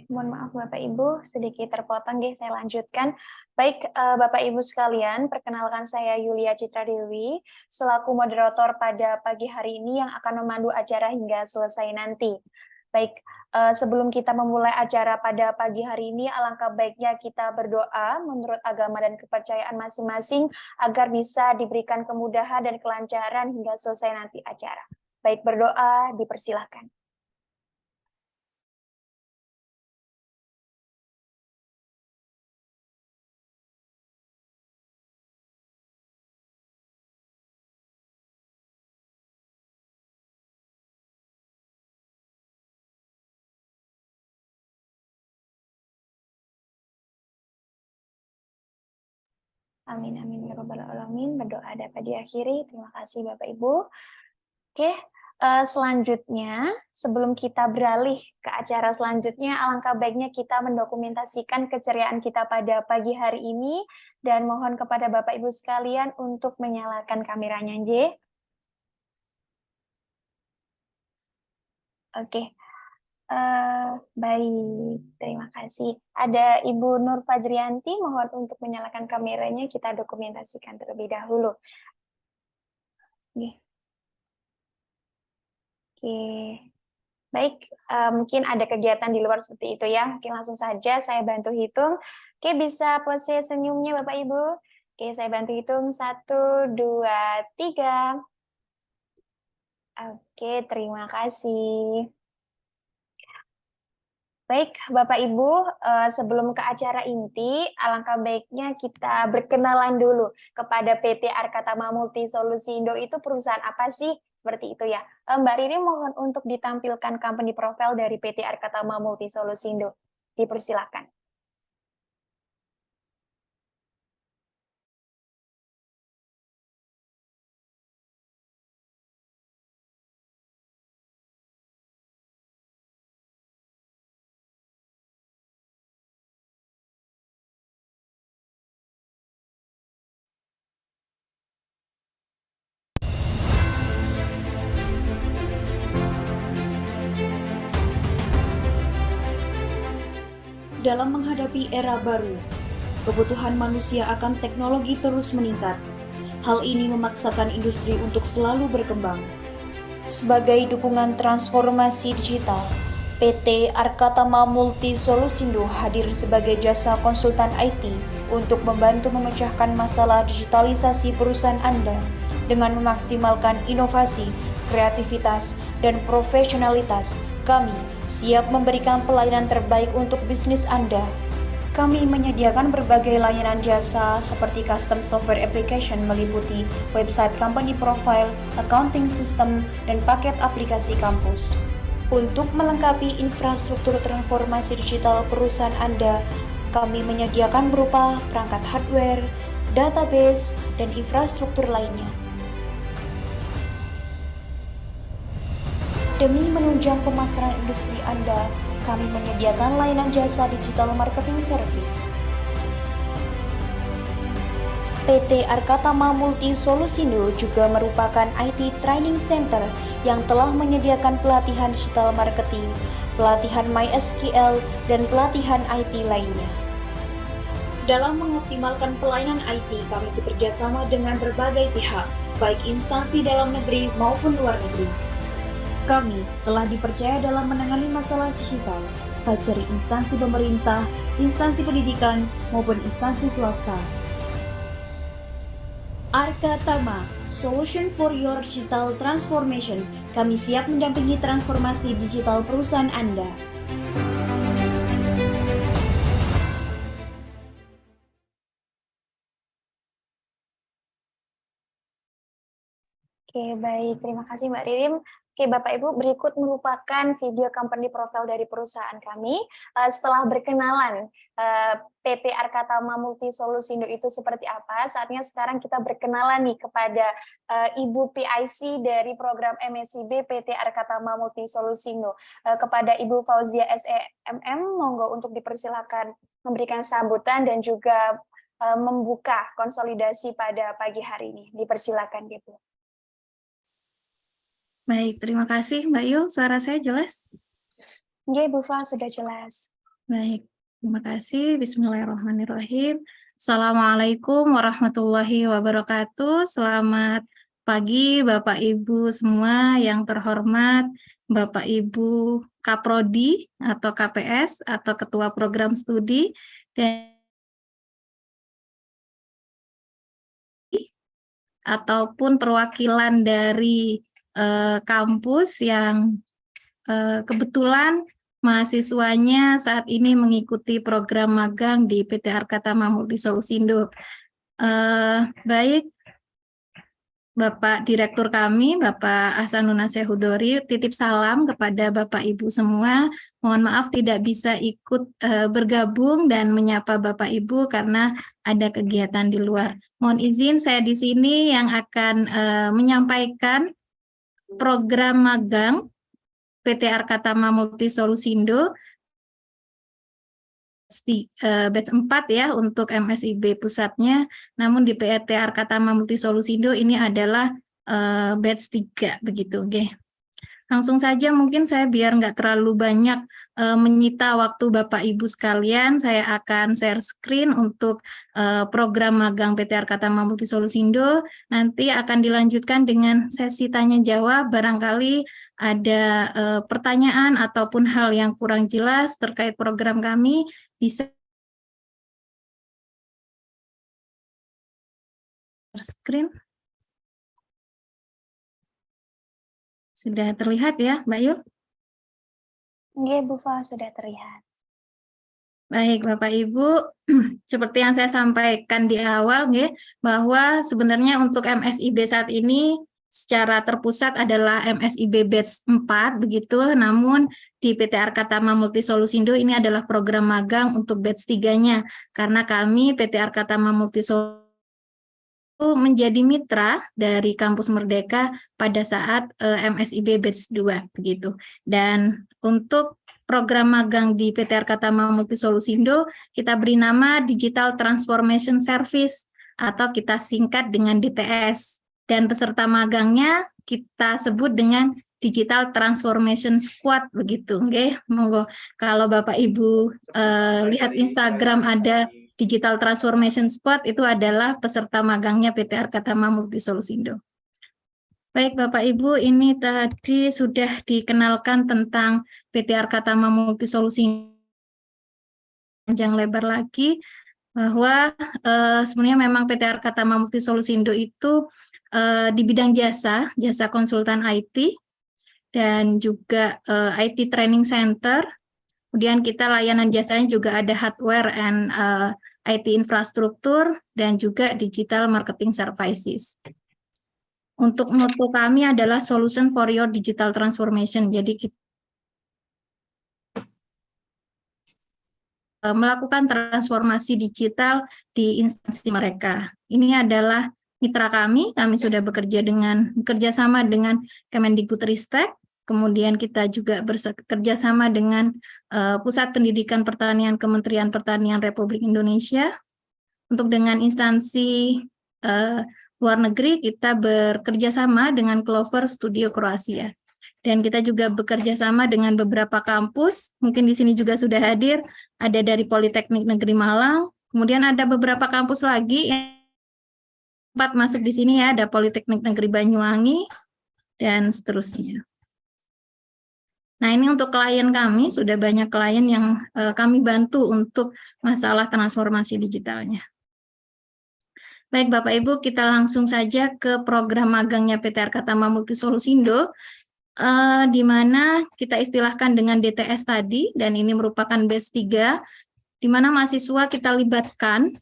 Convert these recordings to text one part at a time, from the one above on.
Mohon maaf Bapak Ibu, sedikit terpotong nggih, saya lanjutkan. Baik, Bapak Ibu sekalian, perkenalkan saya Yulia Citra Dewi, selaku moderator pada pagi hari ini yang akan memandu acara hingga selesai nanti. Baik, sebelum kita memulai acara pada pagi hari ini, alangkah baiknya kita berdoa menurut agama dan kepercayaan masing-masing agar bisa diberikan kemudahan dan kelancaran hingga selesai nanti acara. Baik, berdoa, dipersilahkan. Amin, amin, ya robbal alamin. Berdoa dapat diakhiri. Terima kasih Bapak Ibu. Oke, selanjutnya sebelum kita beralih ke acara selanjutnya, alangkah baiknya kita mendokumentasikan keceriaan kita pada pagi hari ini dan mohon kepada Bapak Ibu sekalian untuk menyalakan kameranya, J. Oke, baik, terima kasih. Ada Ibu Nur Fajrianti, mohon untuk menyalakan kameranya, kita dokumentasikan terlebih dahulu. Oke. Oke, baik, mungkin ada kegiatan di luar seperti itu ya, mungkin langsung saja saya bantu hitung. Oke, bisa pose senyumnya Bapak Ibu. Oke, saya bantu hitung, 1, 2, 3. Oke, terima kasih. Baik, Bapak Ibu, sebelum ke acara inti, alangkah baiknya kita berkenalan dulu kepada PT Arkatama Multi Solusindo itu perusahaan apa sih? Seperti itu ya. Mbak Riri mohon untuk ditampilkan company profile dari PT Arkatama Multi Solusindo. Dipersilakan. Dalam menghadapi era baru, kebutuhan manusia akan teknologi terus meningkat. Hal ini memaksakan industri untuk selalu berkembang. Sebagai dukungan transformasi digital, PT Arkatama Multi Solusindo hadir sebagai jasa konsultan IT untuk membantu memecahkan masalah digitalisasi perusahaan Anda dengan memaksimalkan inovasi, kreativitas, dan profesionalitas. Kami siap memberikan pelayanan terbaik untuk bisnis Anda. Kami menyediakan berbagai layanan jasa seperti custom software application meliputi website company profile, accounting system, dan paket aplikasi kampus. Untuk melengkapi infrastruktur transformasi digital perusahaan Anda, kami menyediakan berupa perangkat hardware, database, dan infrastruktur lainnya. Demi menunjang pemasaran industri Anda, kami menyediakan layanan jasa digital marketing service. PT Arkatama Multi Solusindo juga merupakan IT Training Center yang telah menyediakan pelatihan digital marketing, pelatihan MySQL, dan pelatihan IT lainnya. Dalam mengoptimalkan pelayanan IT, kami bekerjasama dengan berbagai pihak, baik instansi dalam negeri maupun luar negeri. Kami telah dipercaya dalam menangani masalah digital, baik dari instansi pemerintah, instansi pendidikan, maupun instansi swasta. Arkatama, Solution for Your Digital Transformation. Kami siap mendampingi transformasi digital perusahaan Anda. Oke, baik. Terima kasih Mbak Ririm. Oke, Bapak Ibu, berikut merupakan video company profile dari perusahaan kami. Setelah berkenalan PT Arkatama Multi Solusindo itu seperti apa, saatnya sekarang kita berkenalan nih kepada Ibu PIC dari program MSIB PT Arkatama Multi Solusindo. Kepada Ibu Fauzia SEMM, monggo untuk dipersilakan memberikan sambutan dan juga membuka konsolidasi pada pagi hari ini. Dipersilakan, Ibu. Baik, terima kasih Mbak Yul. Suara saya jelas? Nggih, Bu Fa, sudah jelas. Baik, terima kasih. Bismillahirrahmanirrahim. Assalamualaikum warahmatullahi wabarakatuh. Selamat pagi Bapak Ibu semua yang terhormat, Bapak Ibu Kaprodi atau KPS atau Ketua Program Studi, dan ataupun perwakilan dari kampus yang kebetulan mahasiswanya saat ini mengikuti program magang di PT Arkatama Multisolusindo. Baik, Bapak Direktur kami, Bapak Ahsanun Nasehudori, titip salam kepada Bapak Ibu semua. Mohon maaf tidak bisa ikut bergabung dan menyapa Bapak Ibu karena ada kegiatan di luar. Mohon izin saya di sini yang akan menyampaikan program magang PT Arkatama Multisolusindo batch 4 ya untuk MSIB pusatnya, namun di PT Arkatama Multisolusindo ini adalah batch 3 begitu. Oke. Langsung saja mungkin saya biar nggak terlalu banyak menyita waktu Bapak Ibu sekalian, saya akan share screen untuk program magang PT Arkatama Multisolusindo. Nanti akan dilanjutkan dengan sesi tanya jawab, barangkali ada pertanyaan ataupun hal yang kurang jelas terkait program kami, bisa screen. Sudah terlihat ya, Mbak Yul? Nggih, Bu Fa, sudah terlihat. Baik, Bapak Ibu, seperti yang saya sampaikan di awal, bahwa sebenarnya untuk MSIB saat ini secara terpusat adalah MSIB batch 4, begitu, namun di PT Arkatama Multisolusindo ini adalah program magang untuk batch 3-nya, karena kami PT Arkatama Multisolusindo menjadi mitra dari Kampus Merdeka pada saat MSIB batch 2 begitu. Dan untuk program magang di PT Arkatama Multisolusindo kita beri nama Digital Transformation Service atau kita singkat dengan DTS. Dan peserta magangnya kita sebut dengan Digital Transformation Squad begitu. Oke, monggo kalau Bapak Ibu lihat Instagram ada Digital Transformation Squad, itu adalah peserta magangnya PT Arkatama Multisolusindo. Baik Bapak Ibu, ini tadi sudah dikenalkan tentang PT Arkatama Multisolusindo panjang lebar lagi, bahwa sebenarnya memang PT Arkatama Multisolusindo itu di bidang jasa konsultan IT, dan juga IT Training Center. Kemudian kita layanan jasanya juga ada hardware and IT infrastruktur dan juga digital marketing services. Untuk motto kami adalah solution for your digital transformation. Jadi kita melakukan transformasi digital di instansi mereka. Ini adalah mitra kami sudah bekerja sama dengan Kemendikbudristek. Kemudian kita juga bekerja sama dengan Pusat Pendidikan Pertanian Kementerian Pertanian Republik Indonesia. Untuk dengan instansi luar negeri, kita bekerja sama dengan Clover Studio Kroasia. Dan kita juga bekerja sama dengan beberapa kampus, mungkin di sini juga sudah hadir, ada dari Politeknik Negeri Malang, kemudian ada beberapa kampus lagi yang 4 masuk di sini ya, ada Politeknik Negeri Banyuwangi, dan seterusnya. Nah, ini untuk klien kami, sudah banyak klien yang kami bantu untuk masalah transformasi digitalnya. Baik Bapak Ibu, kita langsung saja ke program magangnya PT Arkatama Multisolusindo, di mana kita istilahkan dengan DTS tadi, dan ini merupakan batch 3, di mana mahasiswa kita libatkan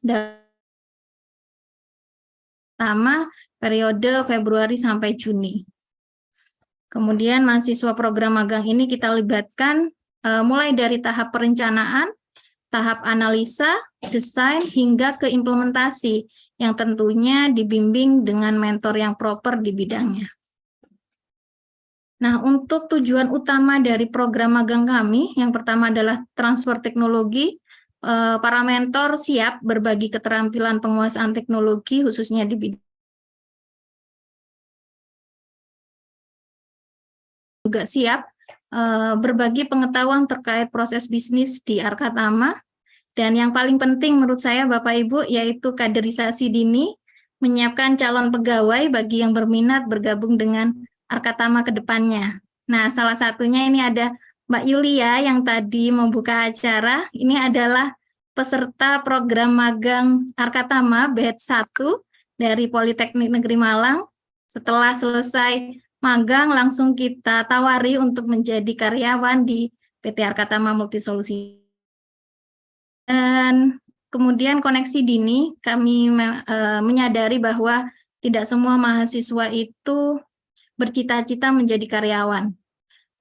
pertama periode Februari sampai Juni. Kemudian mahasiswa program magang ini kita libatkan mulai dari tahap perencanaan, tahap analisa, desain, hingga ke implementasi yang tentunya dibimbing dengan mentor yang proper di bidangnya. Nah, untuk tujuan utama dari program magang kami, yang pertama adalah transfer teknologi. Para mentor siap berbagi keterampilan penguasaan teknologi khususnya di bidang juga siap berbagi pengetahuan terkait proses bisnis di Arkatama. Dan yang paling penting menurut saya Bapak Ibu yaitu kaderisasi dini, menyiapkan calon pegawai bagi yang berminat bergabung dengan Arkatama ke depannya. Nah, salah satunya ini ada Mbak Yulia yang tadi membuka acara. Ini adalah peserta program magang Arkatama batch 1 dari Politeknik Negeri Malang. Setelah selesai magang langsung kita tawari untuk menjadi karyawan di PT Arkatama Multisolusi. Dan kemudian koneksi dini, kami menyadari bahwa tidak semua mahasiswa itu bercita-cita menjadi karyawan.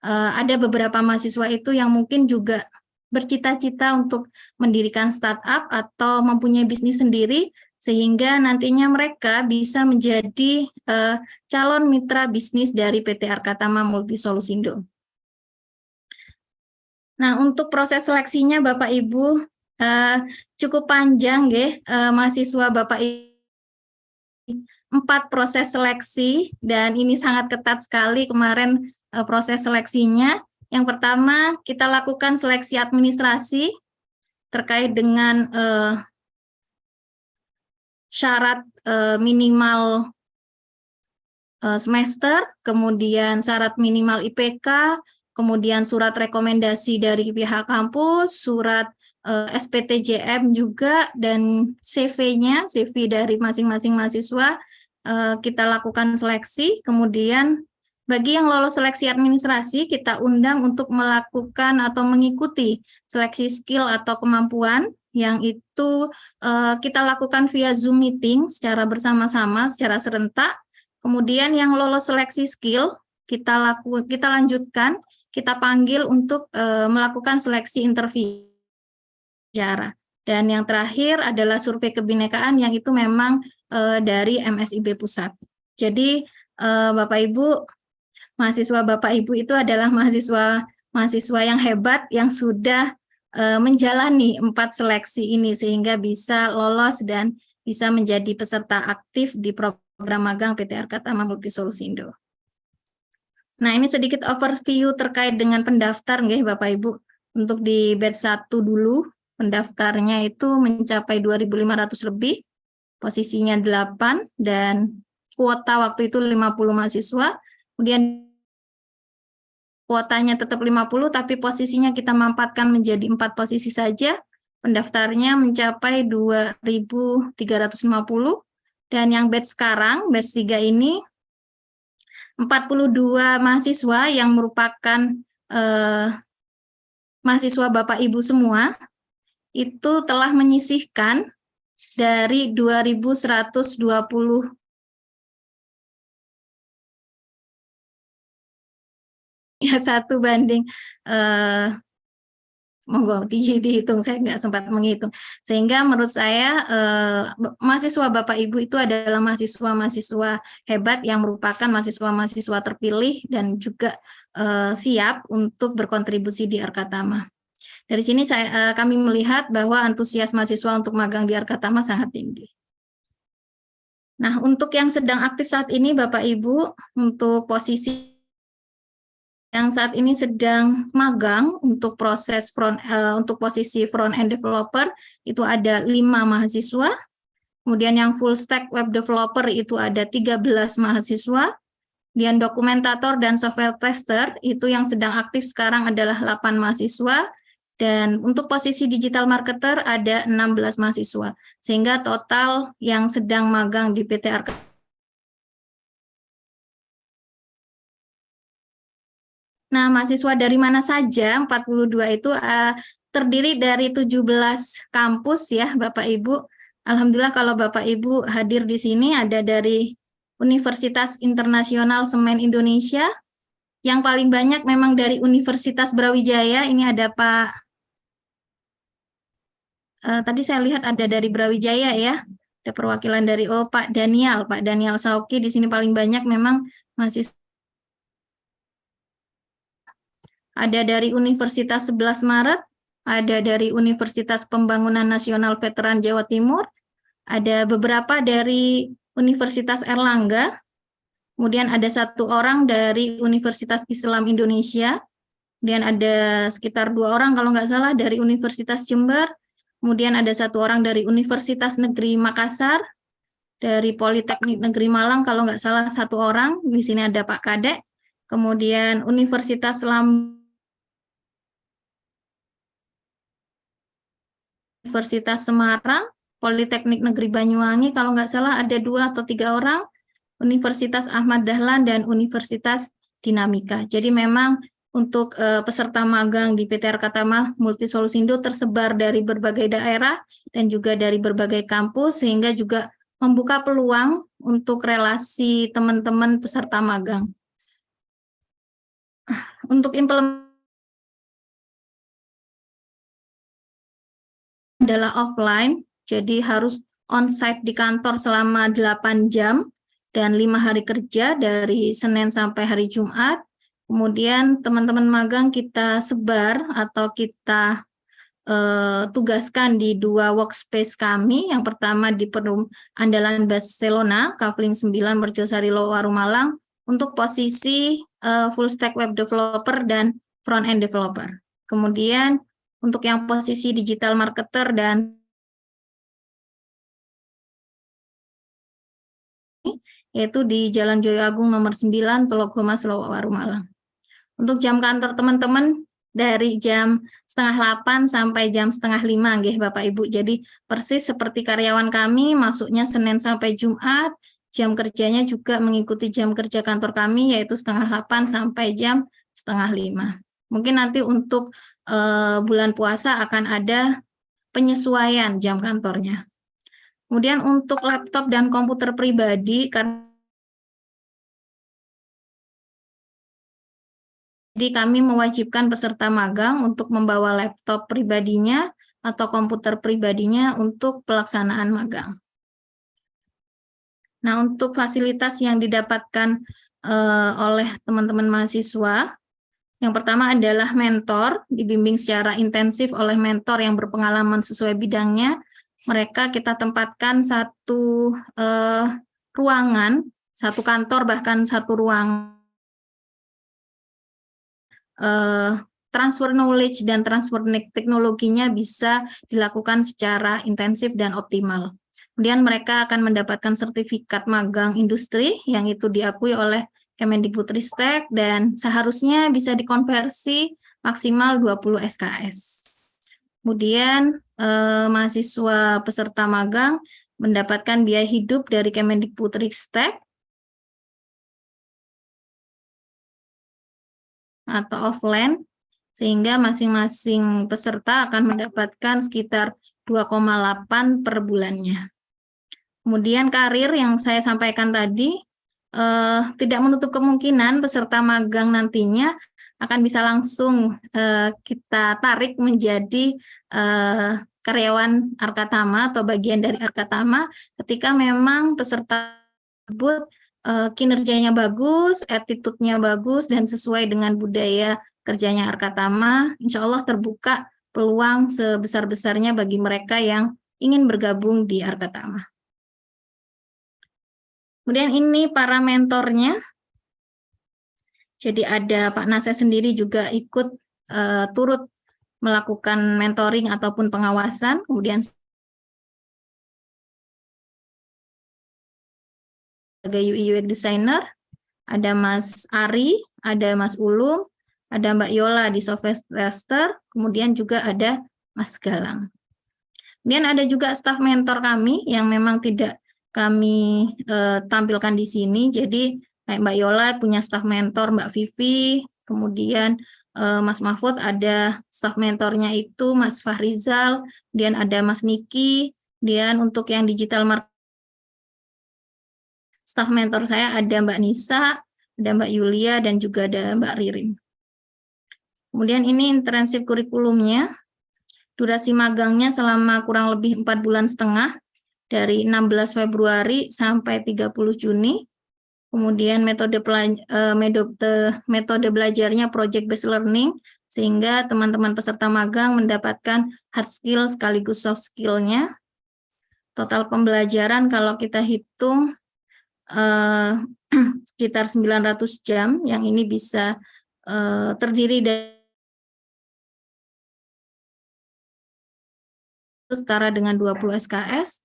Ada beberapa mahasiswa itu yang mungkin juga bercita-cita untuk mendirikan startup atau mempunyai bisnis sendiri, sehingga nantinya mereka bisa menjadi calon mitra bisnis dari PT Arkatama Multisolusindo. Nah, untuk proses seleksinya Bapak Ibu cukup panjang mahasiswa Bapak Ibu 4 proses seleksi dan ini sangat ketat sekali kemarin proses seleksinya. Yang pertama kita lakukan seleksi administrasi terkait dengan syarat minimal semester, kemudian syarat minimal IPK, kemudian surat rekomendasi dari pihak kampus, surat SPTJM juga, dan CV-nya, CV dari masing-masing mahasiswa, kita lakukan seleksi. Kemudian bagi yang lolos seleksi administrasi, kita undang untuk melakukan atau mengikuti seleksi skill atau kemampuan, yang itu kita lakukan via Zoom meeting secara bersama-sama, secara serentak. Kemudian yang lolos seleksi skill, kita lanjutkan, kita panggil untuk melakukan seleksi interview. Dan yang terakhir adalah survei kebinekaan yang itu memang dari MSIB Pusat. Jadi Bapak Ibu, mahasiswa Bapak Ibu itu adalah mahasiswa yang hebat yang sudah menjalani 4 seleksi ini sehingga bisa lolos dan bisa menjadi peserta aktif di program magang PT Arkatama Multisolusindo. Nah, ini sedikit overview terkait dengan pendaftar Bapak Ibu. Untuk di batch 1 dulu, pendaftarnya itu mencapai 2.500 lebih, posisinya 8, dan kuota waktu itu 50 mahasiswa, kemudian kuotanya tetap 50, tapi posisinya kita mampatkan menjadi 4 posisi saja, pendaftarnya mencapai 2.350, dan yang batch sekarang, batch 3 ini, 42 mahasiswa yang merupakan mahasiswa Bapak Ibu semua, itu telah menyisihkan dari 2.120 ya 1 banding monggo dihitung, saya nggak sempat menghitung, sehingga menurut saya mahasiswa Bapak Ibu itu adalah mahasiswa-mahasiswa hebat yang merupakan mahasiswa-mahasiswa terpilih dan juga siap untuk berkontribusi di Arkatama. Dari sini kami melihat bahwa antusias mahasiswa untuk magang di Arkatama sangat tinggi. Nah, untuk yang sedang aktif saat ini Bapak Ibu, untuk posisi yang saat ini sedang magang untuk untuk posisi front-end developer itu ada 5 mahasiswa, kemudian yang full stack web developer itu ada 13 mahasiswa, kemudian dokumentator dan software tester itu yang sedang aktif sekarang adalah 8 mahasiswa, dan untuk posisi digital marketer ada 16 mahasiswa, sehingga total yang sedang magang di PT Arkatama. Nah, mahasiswa dari mana saja? 42 itu terdiri dari 17 kampus ya, Bapak Ibu. Alhamdulillah kalau Bapak Ibu hadir di sini ada dari Universitas Internasional Semen Indonesia. Yang paling banyak memang dari Universitas Brawijaya. Ini ada tadi saya lihat ada dari Brawijaya ya. Ada perwakilan dari Pak Daniel Sauki di sini paling banyak memang mahasiswa. Ada dari Universitas 11 Maret, ada dari Universitas Pembangunan Nasional Veteran Jawa Timur, ada beberapa dari Universitas Erlangga, kemudian ada 1 orang dari Universitas Islam Indonesia, kemudian ada sekitar 2 orang kalau nggak salah dari Universitas Jember, kemudian ada 1 orang dari Universitas Negeri Makassar, dari Politeknik Negeri Malang kalau nggak salah 1 orang, di sini ada Pak Kadek, kemudian Universitas Universitas Semarang, Politeknik Negeri Banyuwangi kalau nggak salah ada 2 atau 3 orang, Universitas Ahmad Dahlan, dan Universitas Dinamika. Jadi memang untuk peserta magang di PT Arkatama Multisolusindo tersebar dari berbagai daerah dan juga dari berbagai kampus, sehingga juga membuka peluang untuk relasi teman-teman peserta magang. Untuk implementasi adalah offline, jadi harus on-site di kantor selama 8 jam dan 5 hari kerja dari Senin sampai hari Jumat. Kemudian teman-teman magang kita sebar atau kita tugaskan di 2 workspace kami. Yang pertama di Perum Andalan Barcelona, Kavling 9, Merjosari Lowaru Malang, untuk posisi full stack web developer dan front end developer. Kemudian untuk yang posisi digital marketer dan yaitu di Jalan Joyo Agung nomor 9, Tologomas, Lowaru Malang. Untuk jam kantor teman-teman dari jam 7:30 sampai jam 4:30 nggih Bapak Ibu. Jadi persis seperti karyawan kami, masuknya Senin sampai Jumat, jam kerjanya juga mengikuti jam kerja kantor kami, yaitu 7:30 sampai jam 4:30. Mungkin nanti untuk bulan puasa akan ada penyesuaian jam kantornya. Kemudian untuk laptop dan komputer pribadi, jadi kami mewajibkan peserta magang untuk membawa laptop pribadinya atau komputer pribadinya untuk pelaksanaan magang. Nah, untuk fasilitas yang didapatkan oleh teman-teman mahasiswa, yang pertama adalah mentor, dibimbing secara intensif oleh mentor yang berpengalaman sesuai bidangnya. Mereka kita tempatkan satu ruangan, satu kantor, bahkan satu ruang. Transfer knowledge dan transfer teknologinya bisa dilakukan secara intensif dan optimal. Kemudian mereka akan mendapatkan sertifikat magang industri yang itu diakui oleh Kemendikbudristek dan seharusnya bisa dikonversi maksimal 20 SKS. Kemudian mahasiswa peserta magang mendapatkan biaya hidup dari Kemendikbudristek atau offline, sehingga masing-masing peserta akan mendapatkan sekitar 2,8 per bulannya. Kemudian karir yang saya sampaikan tadi, tidak menutup kemungkinan peserta magang nantinya akan bisa langsung kita tarik menjadi karyawan Arkatama atau bagian dari Arkatama ketika memang peserta tersebut kinerjanya bagus, attitude-nya bagus, dan sesuai dengan budaya kerjanya Arkatama. Insya Allah terbuka peluang sebesar-besarnya bagi mereka yang ingin bergabung di Arkatama. Kemudian ini para mentornya. Jadi ada Pak Naseh sendiri juga ikut turut melakukan mentoring ataupun pengawasan. Kemudian sebagai UI UX designer, ada Mas Ari, ada Mas Ulum, ada Mbak Yola di software tester, kemudian juga ada Mas Galang. Kemudian ada juga staf mentor kami yang memang tidak kami tampilkan di sini. Jadi kayak Mbak Yola punya staf mentor Mbak Vivi, kemudian Mas Mahfud ada staf mentornya itu Mas Fahrizal, kemudian ada Mas Niki, kemudian untuk yang digital marketing staf mentor saya ada Mbak Nisa, ada Mbak Yulia, dan juga ada Mbak Ririn. Kemudian ini internship kurikulumnya, durasi magangnya selama kurang lebih 4,5 bulan, dari 16 Februari sampai 30 Juni. Kemudian metode belajarnya project based learning, sehingga teman-teman peserta magang mendapatkan hard skill sekaligus soft skill-nya. Total pembelajaran kalau kita hitung sekitar 900 jam, yang ini bisa terdiri dari setara dengan 20 SKS.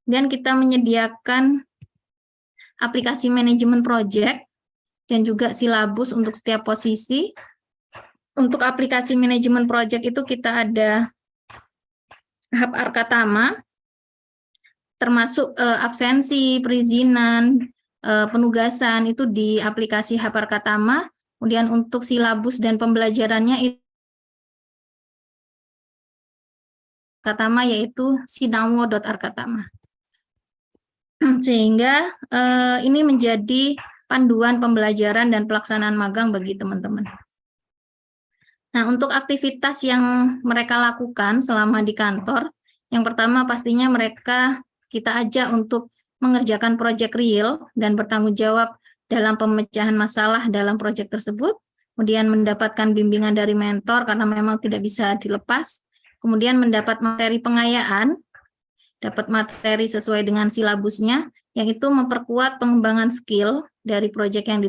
Dan kita menyediakan aplikasi manajemen project dan juga silabus untuk setiap posisi. Untuk aplikasi manajemen project itu kita ada Hub Arkatama, termasuk absensi, perizinan, penugasan itu di aplikasi Hub Arkatama. Kemudian untuk silabus dan pembelajarannya itu Arkatama yaitu sinawo.arkatama. Sehingga ini menjadi panduan pembelajaran dan pelaksanaan magang bagi teman-teman. Nah, untuk aktivitas yang mereka lakukan selama di kantor, yang pertama pastinya kita ajak untuk mengerjakan proyek real dan bertanggung jawab dalam pemecahan masalah dalam proyek tersebut, kemudian mendapatkan bimbingan dari mentor karena memang tidak bisa dilepas, kemudian mendapat materi pengayaan, dapat materi sesuai dengan silabusnya, yang itu memperkuat pengembangan skill dari proyek yang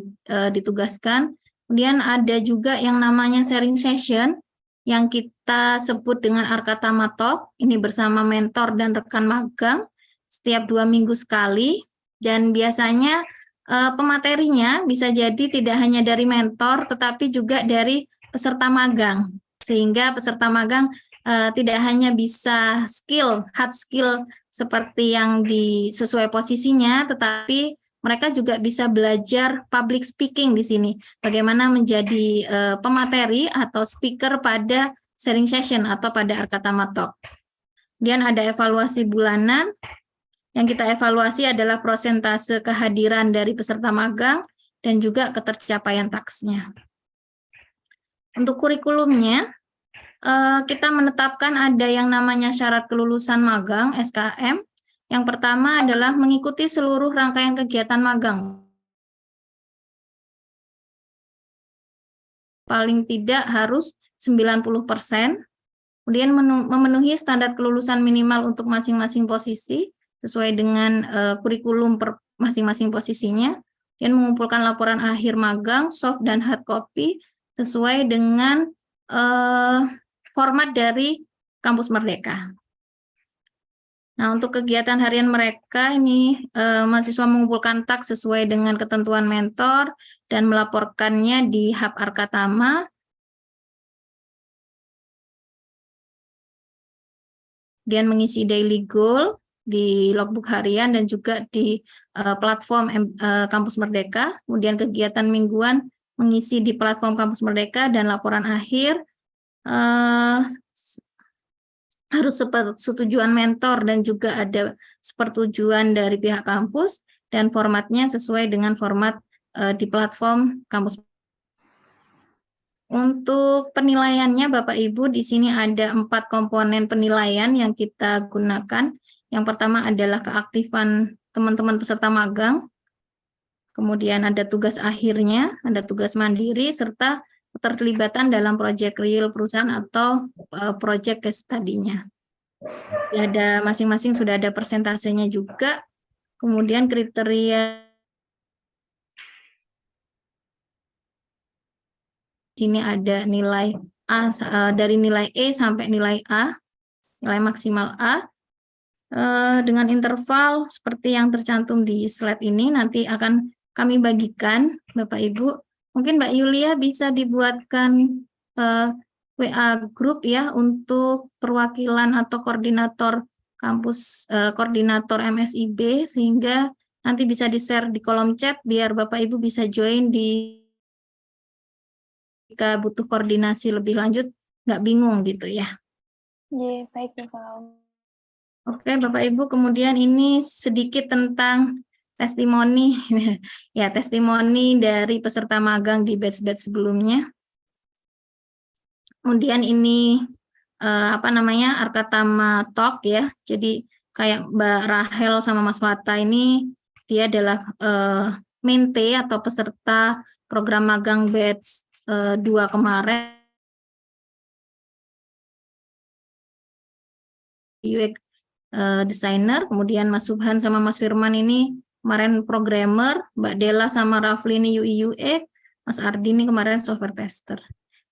ditugaskan. Kemudian ada juga yang namanya sharing session, yang kita sebut dengan Arkatama Talk, ini bersama mentor dan rekan magang, setiap 2 minggu sekali, dan biasanya pematerinya bisa jadi tidak hanya dari mentor, tetapi juga dari peserta magang, sehingga peserta magang tidak hanya bisa hard skill seperti yang sesuai posisinya, tetapi mereka juga bisa belajar public speaking di sini, bagaimana menjadi pemateri atau speaker pada sharing session atau pada Arkatama Talk. Kemudian ada evaluasi bulanan, yang kita evaluasi adalah persentase kehadiran dari peserta magang dan juga ketercapaian taksnya. Untuk kurikulumnya, kita menetapkan ada yang namanya syarat kelulusan magang, SKM. Yang pertama adalah mengikuti seluruh rangkaian kegiatan magang. Paling tidak harus 90%, kemudian memenuhi standar kelulusan minimal untuk masing-masing posisi, sesuai dengan kurikulum per masing-masing posisinya, dan mengumpulkan laporan akhir magang, soft dan hard copy, sesuai dengan format dari Kampus Merdeka. Nah, untuk kegiatan harian mereka ini mahasiswa mengumpulkan taks sesuai dengan ketentuan mentor dan melaporkannya di Hub Arkatama. Kemudian mengisi daily goal di logbook harian dan juga di platform Kampus Merdeka. Kemudian kegiatan mingguan mengisi di platform Kampus Merdeka dan laporan akhir harus setujuan mentor dan juga ada persetujuan dari pihak kampus, dan formatnya sesuai dengan format di platform kampus. Untuk penilaiannya Bapak Ibu, di sini ada 4 komponen penilaian yang kita gunakan. Yang pertama adalah keaktifan teman-teman peserta magang, kemudian ada tugas akhirnya, ada tugas mandiri, serta keterlibatan dalam proyek real perusahaan atau proyek case study-nya. Ada masing-masing sudah ada persentasenya juga. Kemudian kriteria sini ada nilai A, dari nilai E sampai nilai A, nilai maksimal A, dengan interval seperti yang tercantum di slide ini. Nanti akan kami bagikan Bapak Ibu. Mungkin Mbak Yulia bisa dibuatkan WA group ya untuk perwakilan atau koordinator kampus, koordinator MSIB, sehingga nanti bisa di-share di kolom chat biar Bapak Ibu bisa join jika butuh koordinasi lebih lanjut, nggak bingung gitu ya. Iya, baik Bapak. Oke Bapak Ibu, kemudian ini sedikit tentang testimoni ya, testimoni dari peserta magang di batch-batch sebelumnya. Kemudian ini Arkatama Talk ya. Jadi kayak Mbak Rahel sama Mas Wata ini, dia adalah main T atau peserta program magang batch 2 kemarin. UX designer. Kemudian Mas Subhan sama Mas Firman ini kemarin programmer, Mbak Della sama Rafli ini UI UX, Mas Ardi ini kemarin software tester.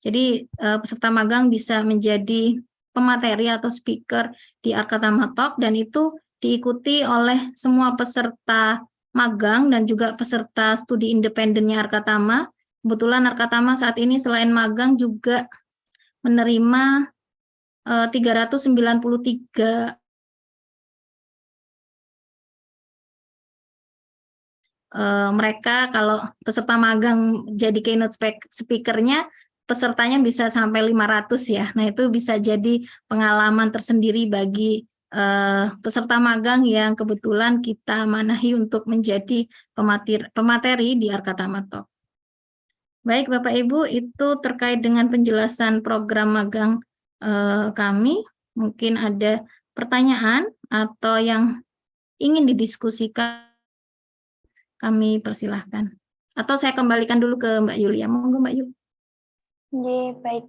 Jadi peserta magang bisa menjadi pemateri atau speaker di Arkatama Talk, dan itu diikuti oleh semua peserta magang dan juga peserta studi independennya Arkatama. Kebetulan Arkatama saat ini selain magang juga menerima 393 mereka. Kalau peserta magang jadi keynote speaker-nya, pesertanya bisa sampai 500 ya. Nah, itu bisa jadi pengalaman tersendiri bagi peserta magang yang kebetulan kita manahi untuk menjadi pemateri di Arkatama Talk. Baik Bapak Ibu, itu terkait dengan penjelasan program magang kami. Mungkin ada pertanyaan atau yang ingin didiskusikan, kami persilahkan. Atau saya kembalikan dulu ke Mbak Yulia. Monggo Mbak Yulia. Baik.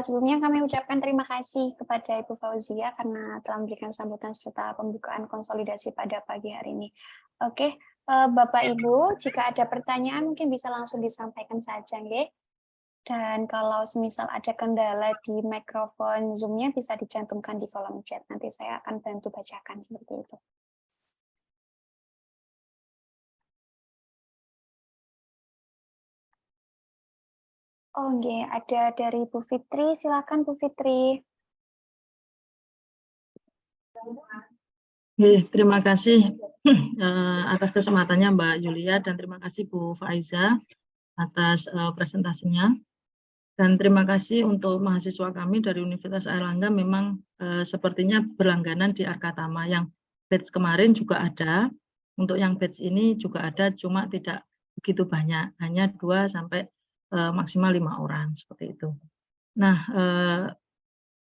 Sebelumnya kami ucapkan terima kasih kepada Ibu Fauzia karena telah memberikan sambutan serta pembukaan konsolidasi pada pagi hari ini. Oke, Bapak Ibu, jika ada pertanyaan mungkin bisa langsung disampaikan saja, nggih. Dan kalau semisal ada kendala di mikrofon Zoom-nya bisa dicantumkan di kolom chat. Nanti saya akan bantu bacakan seperti itu. Oh, nggih, ada dari Bu Fitri. Silakan Bu Fitri. Terima kasih atas kesempatannya Mbak Yulia, dan terima kasih Bu Faiza atas presentasinya. Dan terima kasih untuk mahasiswa kami dari Universitas Airlangga, memang sepertinya berlangganan di Arkatama. Yang batch kemarin juga ada, untuk yang batch ini juga ada, cuma tidak begitu banyak, hanya 2 sampai maksimal 5 orang, seperti itu. Nah,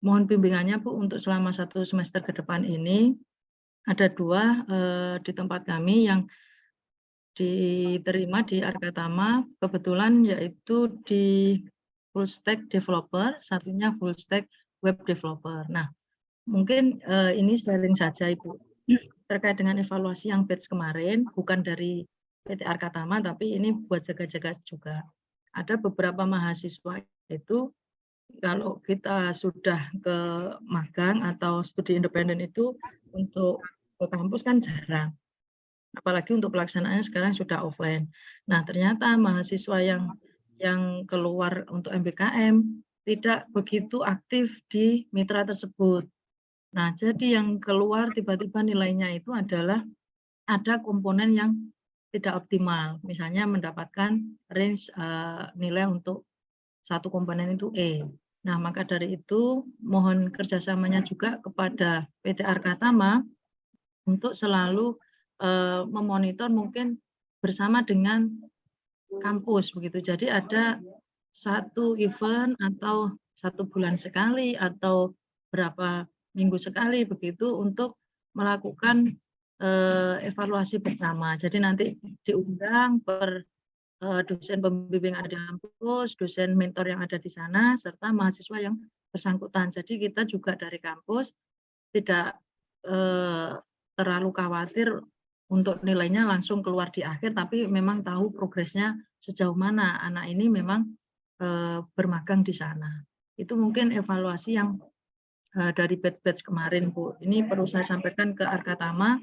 mohon bimbingannya Bu untuk selama 1 semester ke depan ini. Ada 2 di tempat kami yang diterima di Arkatama, kebetulan yaitu di full stack developer, satunya full stack web developer. Nah, mungkin ini sharing saja Ibu, terkait dengan evaluasi yang batch kemarin, bukan dari PT Arkatama, tapi ini buat jaga-jaga juga. Ada beberapa mahasiswa itu, kalau kita sudah ke magang atau studi independen itu, untuk ke kampus kan jarang, apalagi untuk pelaksanaannya sekarang sudah offline. Nah, ternyata mahasiswa yang keluar untuk MBKM tidak begitu aktif di mitra tersebut. Nah, jadi yang keluar tiba-tiba nilainya itu adalah ada komponen yang tidak optimal, misalnya mendapatkan range nilai untuk satu komponen itu E. Nah, maka dari itu mohon kerjasamanya juga kepada PT Arkatama untuk selalu memonitor mungkin bersama dengan kampus begitu. Jadi ada satu event atau 1 bulan sekali atau berapa minggu sekali begitu untuk melakukan evaluasi bersama. Jadi nanti diundang per dosen pembimbing ada di kampus, dosen mentor yang ada di sana, serta mahasiswa yang bersangkutan. Jadi kita juga dari kampus tidak terlalu khawatir untuk nilainya langsung keluar di akhir, tapi memang tahu progresnya sejauh mana anak ini memang bermagang di sana. Itu mungkin evaluasi yang dari batch-batch kemarin, Bu. Ini perlu saya sampaikan ke Arkatama,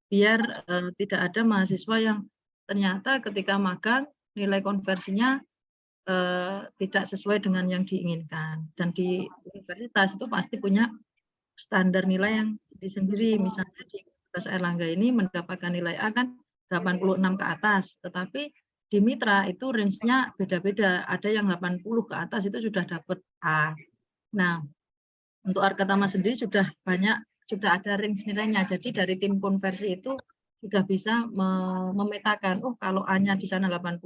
biar tidak ada mahasiswa yang ternyata ketika magang nilai konversinya tidak sesuai dengan yang diinginkan. Dan di universitas itu pasti punya standar nilai yang sendiri. Misalnya di Universitas Airlangga ini mendapatkan nilai A kan 86 ke atas, tetapi di mitra itu range-nya beda-beda. Ada yang 80 ke atas itu sudah dapat A. Nah, untuk Arkatama sendiri sudah ada range nilainya. Jadi dari tim konversi itu sudah bisa memetakan, oh kalau A-nya di sana 80,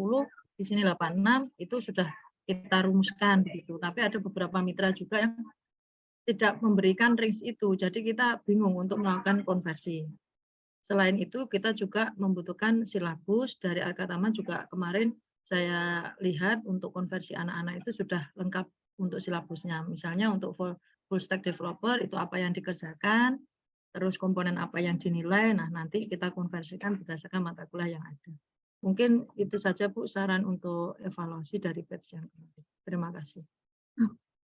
di sini 86, itu sudah kita rumuskan begitu. Tapi ada beberapa mitra juga yang tidak memberikan range itu, jadi kita bingung untuk melakukan konversi. Selain itu, kita juga membutuhkan silabus dari Arkatama juga kemarin saya lihat untuk konversi anak-anak itu sudah lengkap untuk silabusnya. Misalnya untuk full stack developer itu apa yang dikerjakan, terus komponen apa yang dinilai, nah nanti kita konversikan berdasarkan mata kuliah yang ada. Mungkin itu saja Bu saran untuk evaluasi dari batch yang kemarin. Terima kasih.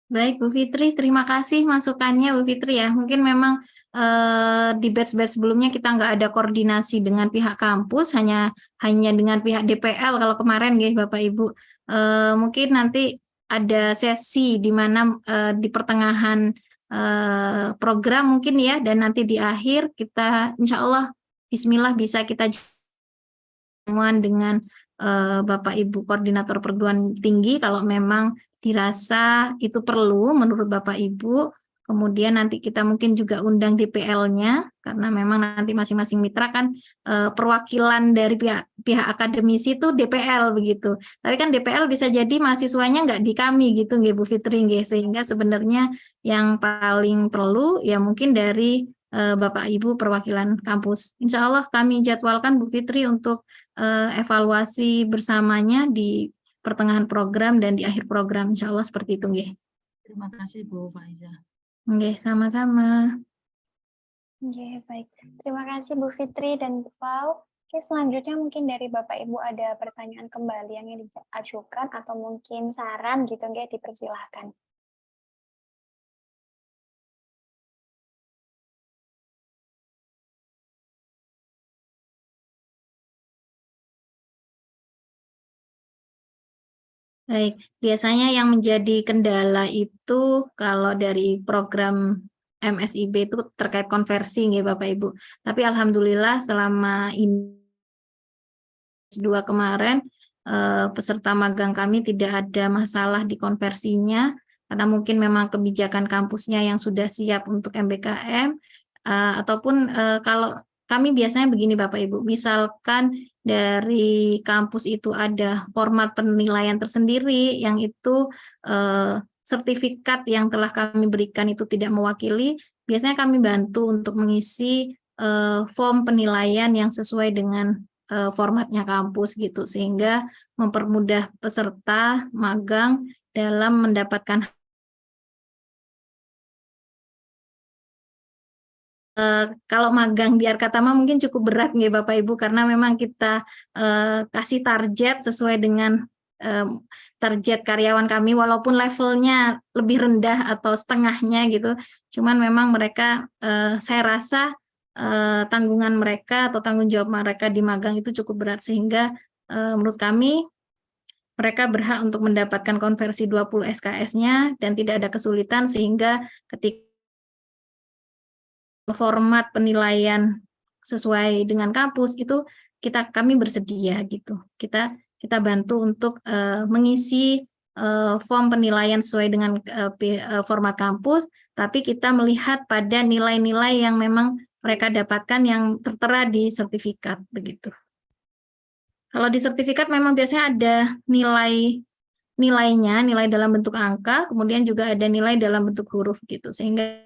Baik Bu Fitri, terima kasih masukannya Bu Fitri ya. Mungkin memang di batch-batch sebelumnya kita nggak ada koordinasi dengan pihak kampus, hanya dengan pihak DPL kalau kemarin ya Bapak Ibu. Mungkin nanti ada sesi di mana di pertengahan program mungkin ya, dan nanti di akhir kita insya Allah Bismillah bisa kita pertemuan dengan Bapak Ibu Koordinator Perguruan Tinggi kalau memang dirasa itu perlu menurut Bapak Ibu. Kemudian nanti kita mungkin juga undang DPL-nya karena memang nanti masing-masing mitra kan perwakilan dari pihak akademisi itu DPL begitu. Tapi kan DPL bisa jadi mahasiswanya nggak di kami gitu nggih Bu Fitri nggih, sehingga sebenarnya yang paling perlu ya mungkin dari Bapak Ibu perwakilan kampus. Insya Allah kami jadwalkan Bu Fitri untuk evaluasi bersamanya di pertengahan program dan di akhir program, insya Allah seperti itu, nggih. Terima kasih Bu Faiza. Nggih, sama-sama. Oke, baik. Terima kasih Bu Fitri dan Bu Fau. Oke, selanjutnya mungkin dari Bapak Ibu ada pertanyaan kembali yang ingin diajukan atau mungkin saran gitu, nggih, dipersilahkan. Baik, biasanya yang menjadi kendala itu kalau dari program MSIB itu terkait konversi nggih Bapak Ibu. Tapi alhamdulillah selama ini 2 kemarin peserta magang kami tidak ada masalah di konversinya karena mungkin memang kebijakan kampusnya yang sudah siap untuk MBKM ataupun kalau kami biasanya begini Bapak Ibu, misalkan dari kampus itu ada format penilaian tersendiri yang itu sertifikat yang telah kami berikan itu tidak mewakili, biasanya kami bantu untuk mengisi form penilaian yang sesuai dengan formatnya kampus gitu, sehingga mempermudah peserta magang dalam mendapatkan kalau magang di Arkatama mungkin cukup berat nih Bapak Ibu karena memang kita kasih target sesuai dengan target karyawan kami walaupun levelnya lebih rendah atau setengahnya gitu. Cuman memang mereka saya rasa tanggungan mereka atau tanggung jawab mereka di magang itu cukup berat sehingga menurut kami mereka berhak untuk mendapatkan konversi 20 SKS-nya dan tidak ada kesulitan sehingga ketika format penilaian sesuai dengan kampus itu kami bersedia gitu. Kita bantu untuk mengisi form penilaian sesuai dengan format kampus, tapi kita melihat pada nilai-nilai yang memang mereka dapatkan yang tertera di sertifikat begitu. Kalau di sertifikat memang biasanya ada nilainya, nilai dalam bentuk angka, kemudian juga ada nilai dalam bentuk huruf gitu, sehingga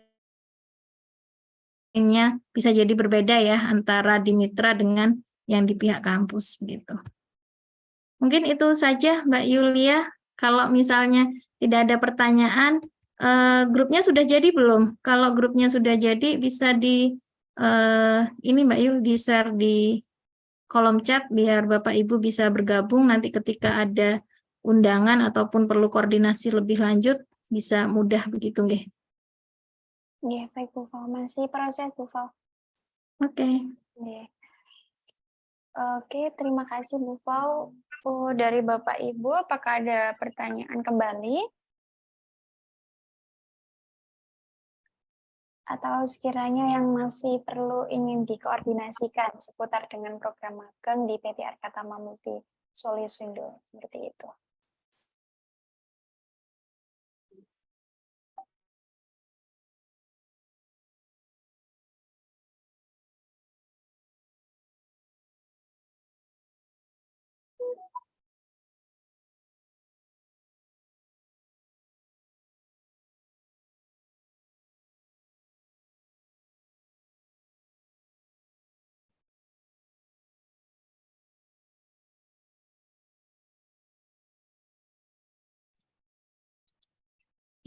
bisa jadi berbeda ya antara di mitra dengan yang di pihak kampus gitu. Mungkin itu saja Mbak Yulia. Kalau misalnya tidak ada pertanyaan, grupnya sudah jadi belum? Kalau grupnya sudah jadi bisa ini Mbak Yul di-share di kolom chat biar Bapak Ibu bisa bergabung nanti ketika ada undangan ataupun perlu koordinasi lebih lanjut bisa mudah begitu nggih. Nggih, baik Bu Fau. Masih proses Bu Fau. Oke. Nggih. Oke, terima kasih Bu Fau. Dari Bapak Ibu, apakah ada pertanyaan kembali? Atau sekiranya yang masih perlu ingin dikoordinasikan seputar dengan program magang di PT Arkatama Multi Solusindo, seperti itu.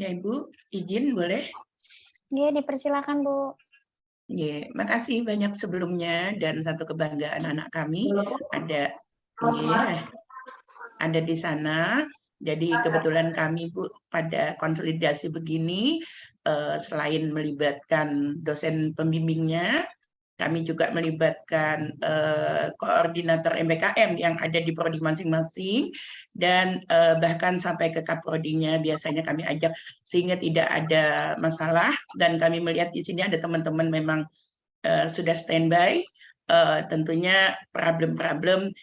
Ya Ibu, izin boleh? Iya, dipersilakan Bu. Ya, makasih banyak sebelumnya dan satu kebanggaan anak kami ada di sana. Jadi kebetulan kami Bu pada konsolidasi begini, selain melibatkan dosen pembimbingnya, kami juga melibatkan koordinator MBKM yang ada di prodi masing-masing dan bahkan sampai ke kaprodinya biasanya kami ajak sehingga tidak ada masalah, dan kami melihat di sini ada teman-teman memang sudah standby. Tentunya problem-problem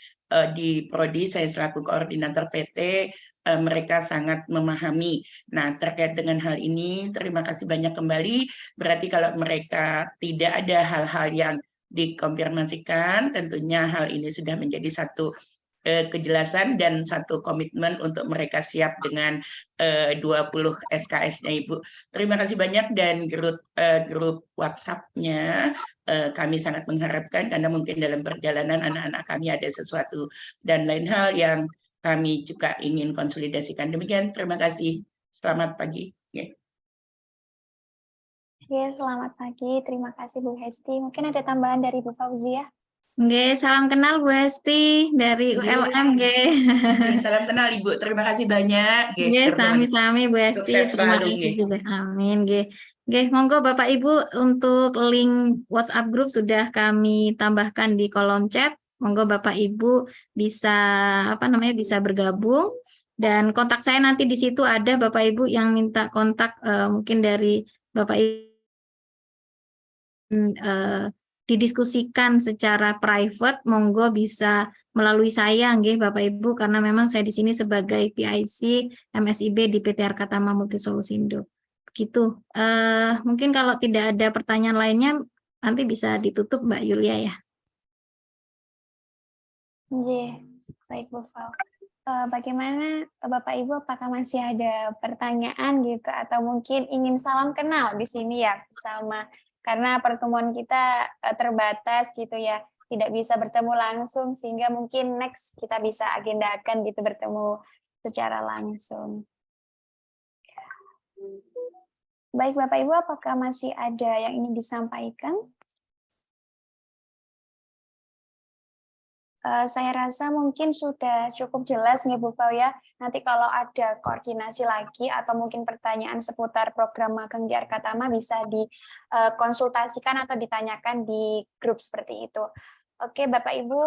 di prodi saya selaku koordinator PT mereka sangat memahami. Nah, terkait dengan hal ini, terima kasih banyak kembali. Berarti kalau mereka tidak ada hal-hal yang dikonfirmasikan, tentunya hal ini sudah menjadi satu kejelasan dan satu komitmen untuk mereka siap dengan 20 SKS-nya Ibu. Terima kasih banyak, dan grup WhatsApp-nya kami sangat mengharapkan karena mungkin dalam perjalanan anak-anak kami ada sesuatu dan lain hal yang kami juga ingin konsolidasikan. Demikian, terima kasih. Selamat pagi. Selamat pagi. Terima kasih Bu Hesti. Mungkin ada tambahan dari Bu Fauzia? Nggih, salam kenal Bu Hesti dari ULM nggih. Salam kenal Ibu. Terima kasih banyak. Nggih, sami-sami Bu Hesti. Sukses Terima selalu, kasih juga. Amin nggih. Nggih, monggo Bapak Ibu untuk link WhatsApp group sudah kami tambahkan di kolom chat. Monggo Bapak Ibu bisa bisa bergabung, dan kontak saya nanti di situ ada. Bapak Ibu yang minta kontak mungkin dari Bapak Ibu didiskusikan secara private, monggo bisa melalui saya nggih Bapak Ibu, karena memang saya di sini sebagai PIC MSIB di PT Arkatama Multisolusindo. Begitu. Mungkin kalau tidak ada pertanyaan lainnya nanti bisa ditutup Mbak Yulia ya. Baik Bu Fau. Bagaimana Bapak Ibu, apakah masih ada pertanyaan gitu atau mungkin ingin salam kenal di sini ya bersama, karena pertemuan kita terbatas gitu ya, tidak bisa bertemu langsung, sehingga mungkin next kita bisa agendakan gitu bertemu secara langsung. Baik Bapak Ibu, apakah masih ada yang ingin disampaikan? Saya rasa mungkin sudah cukup jelas nih Bu Fau ya. Nanti kalau ada koordinasi lagi atau mungkin pertanyaan seputar program magang di Arkatama bisa dikonsultasikan atau ditanyakan di grup seperti itu. Oke Bapak Ibu,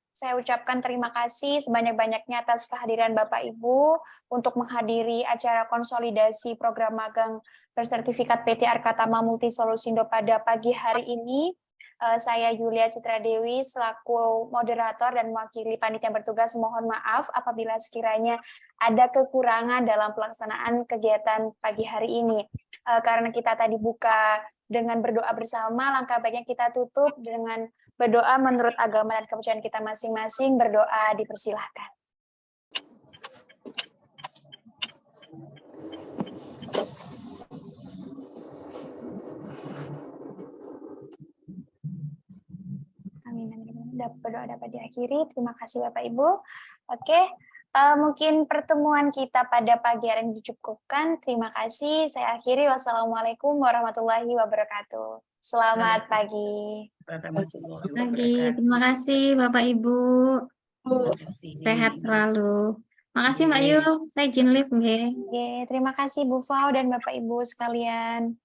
saya ucapkan terima kasih sebanyak-banyaknya atas kehadiran Bapak Ibu untuk menghadiri acara konsolidasi program magang bersertifikat PT Arkatama Multisolusindo pada pagi hari ini. Saya Yulia Citradewi selaku moderator dan mewakili panitia bertugas mohon maaf apabila sekiranya ada kekurangan dalam pelaksanaan kegiatan pagi hari ini. Karena kita tadi buka dengan berdoa bersama, langkah baiknya kita tutup dengan berdoa menurut agama dan kepercayaan kita masing-masing. Berdoa dipersilahkan. Berdoa dapat diakhiri. Terima kasih Bapak Ibu. Oke, mungkin pertemuan kita pada pagi hari ini dicukupkan. Terima kasih. Saya akhiri. Wassalamualaikum warahmatullahi wabarakatuh. Selamat pagi. Terima kasih Bapak Ibu. Sehat selalu. Makasih Mbak Yul. Saya izin live nggih. Terima kasih Bu Fau dan Bapak Ibu sekalian.